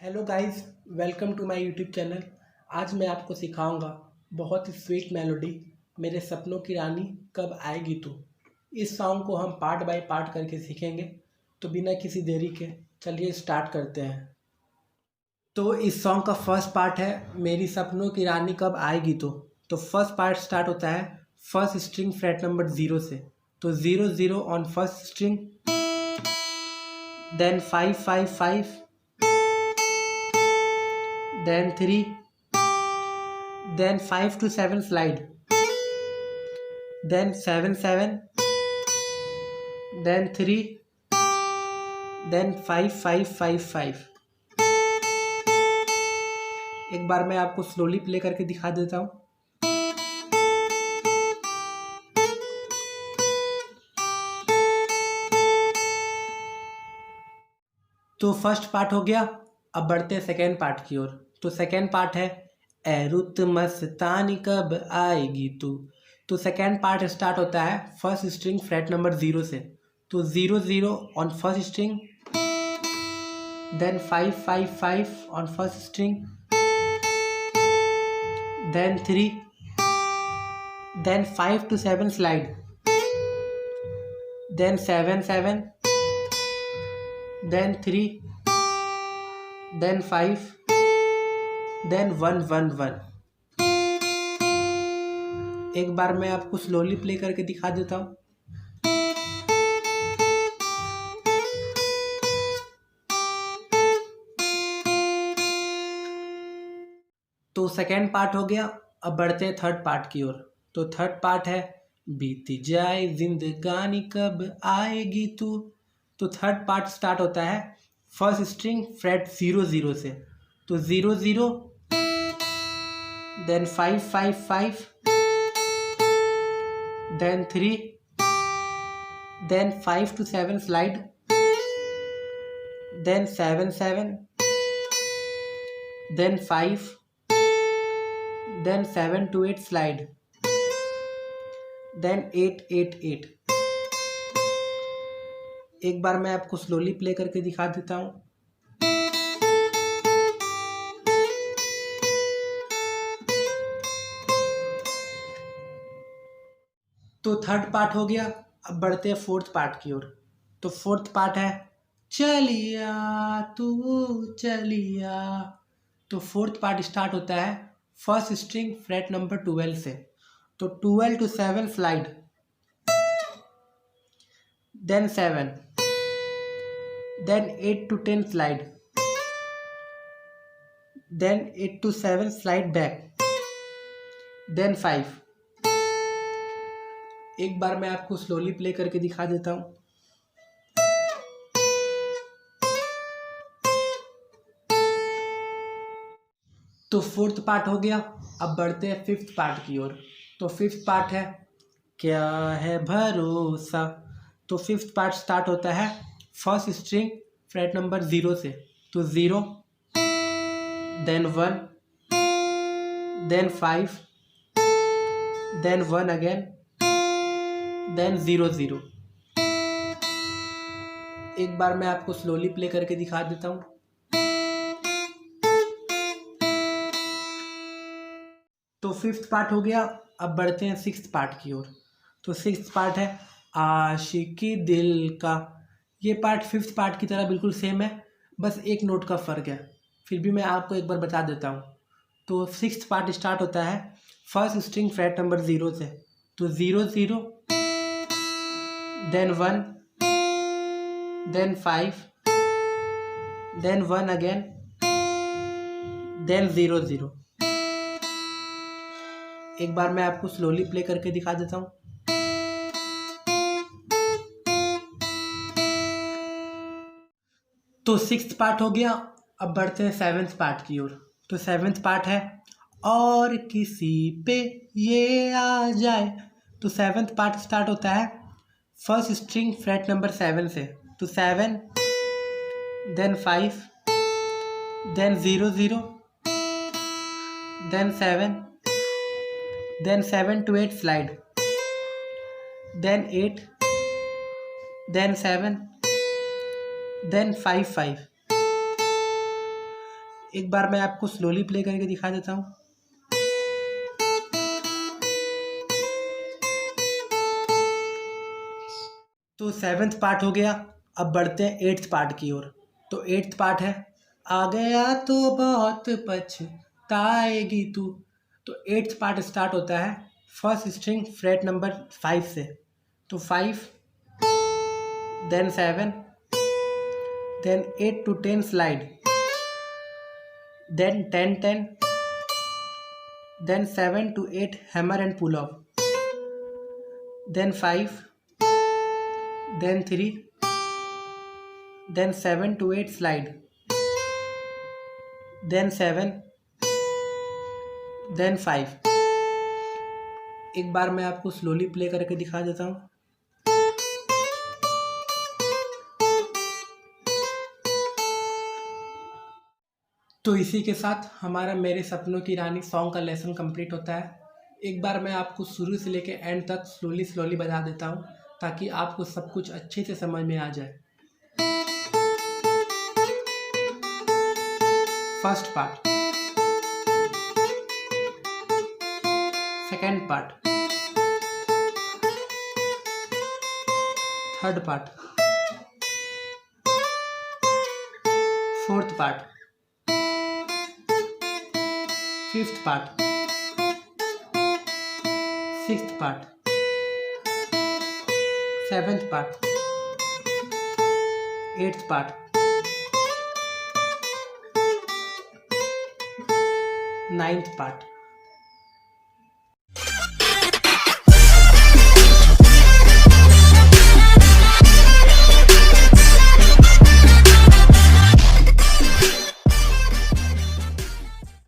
Hello guys, welcome to my YouTube channel. आज मैं आपको सिखाऊंगा बहुत ही स्वीट मेलोडी मेरे सपनों की रानी कब आएगी तू। इस सॉन्ग को हम पार्ट बाय पार्ट करके सीखेंगे, तो बिना किसी देरी के चलिए स्टार्ट करते हैं। तो इस सॉन्ग का फर्स्ट पार्ट है मेरी सपनों की रानी कब आएगी तो फर्स्ट पार्ट स्टार्ट होता है फर्स्ट स्ट्रिंग फ्रेट नंबर 0 से। तो 0 0 on first string, then 5 5 5, then 3, then 5 to 7 slide, then 7 7, then 3, then 5 5 5 5। एक बार मैं आपको स्लोली प्ले करके दिखा देता हूँ। तो फर्स्ट पार्ट हो गया, अब बढ़ते हैं सेकेंड पार्ट की ओर। तो सेकेंड पार्ट है ए रुत मस्तानी कब आएगी तू। तो सेकेंड पार्ट स्टार्ट होता है फर्स्ट स्ट्रिंग फ्रेट नंबर 0 से। तो 0 0 on first string, then 5 5 5 on first string, then 3, then 5 to 7 slide, then 7 7, then 3, then 5, then 1 1 1। एक बार मैं आपको स्लोली प्ले करके दिखा देता हूँ। तो सेकेंड पार्ट हो गया, अब बढ़ते हैं थर्ड पार्ट की ओर। तो थर्ड पार्ट है बीत जाए जिंदगानी कब आएगी तू। तो थर्ड पार्ट स्टार्ट होता है फर्स्ट स्ट्रिंग फ्रेट 0 0 से। तो 0 0, then 5 5 5, then 3, then 5 to 7 slide, then 7 7, then 5, then 7 to 8 slide, then 8 8 8। एक बार मैं आपको स्लोली प्ले करके दिखा देता हूँ। तो थर्ड पार्ट हो गया, अब बढ़ते हैं फोर्थ पार्ट की ओर। तो फोर्थ पार्ट है चलिया तू चलिया। तो फोर्थ पार्ट स्टार्ट होता है फर्स्ट स्ट्रिंग फ्रेट नंबर 12 से। तो 12 to 7 slide, then 7, then 8 to 10 slide, then 8 to 7 slide back, then 5। एक बार मैं आपको स्लोली प्ले करके दिखा देता हूँ। तो फोर्थ पार्ट हो गया, अब बढ़ते हैं फिफ्थ पार्ट की ओर। तो फिफ्थ पार्ट है क्या है भरोसा। तो फिफ्थ पार्ट स्टार्ट होता है फर्स्ट स्ट्रिंग फ्रेट नंबर 0 से। तो 0, then 1, then 5, then 1 again, then 0 0। एक बार मैं आपको स्लोली प्ले करके दिखा देता हूँ। तो फिफ्थ पार्ट हो गया, अब बढ़ते हैं सिक्स्थ पार्ट की ओर। तो सिक्स्थ पार्ट है आशिकी दिल का। ये पार्ट फिफ्थ पार्ट की तरह बिल्कुल सेम है, बस एक नोट का फ़र्क है। फिर भी मैं आपको एक बार बता देता हूँ। तो सिक्स्थ पार्ट स्टार्ट होता है फर्स्ट स्ट्रिंग फ्रेट नंबर 0 से। तो 0 0, then 1, then 5, then 1 again, then 0 0। एक बार मैं आपको स्लोली प्ले करके दिखा देता हूँ। तो सिक्स्थ पार्ट हो गया, अब बढ़ते हैं सेवेंथ पार्ट की ओर। तो सेवेंथ पार्ट है और किसी पे ये आ जाए। तो सेवेंथ पार्ट स्टार्ट होता है फर्स्ट स्ट्रिंग फ्रेट नंबर 7 से। तो 7, then 5, then 0 0, then 7, then 7 to 8 slide, then 8, then 7, then 5 5। एक बार मैं आपको स्लोली प्ले करके दिखा देता हूँ। तो 7th पार्ट हो गया। अब बढ़ते हैं 8th पार्ट की ओर। तो 8th पार्ट है, आ गया तो बहुत पछताएगी तू। तो 8th पार्ट स्टार्ट होता है फर्स्ट स्ट्रिंग फ्रेट नंबर 5 से। तो 5, then 7, then 8 to 10 slide, then 10 10, then 7 to 8 hammer and pull off, then 5, then 3, then 7 to 8 slide, then 7, then 5। एक बार मैं आपको स्लोली प्ले करके दिखा देता हूँ। तो इसी के साथ हमारा मेरे सपनों की रानी सॉन्ग का लेसन कंप्लीट होता है। एक बार मैं आपको शुरू से लेकर एंड तक स्लोली बजा देता हूँ ताकि आपको सब कुछ अच्छे से समझ में आ जाए। First part, second part, third part, fourth part, fifth part, sixth part, seventh part, eighth part, ninth part.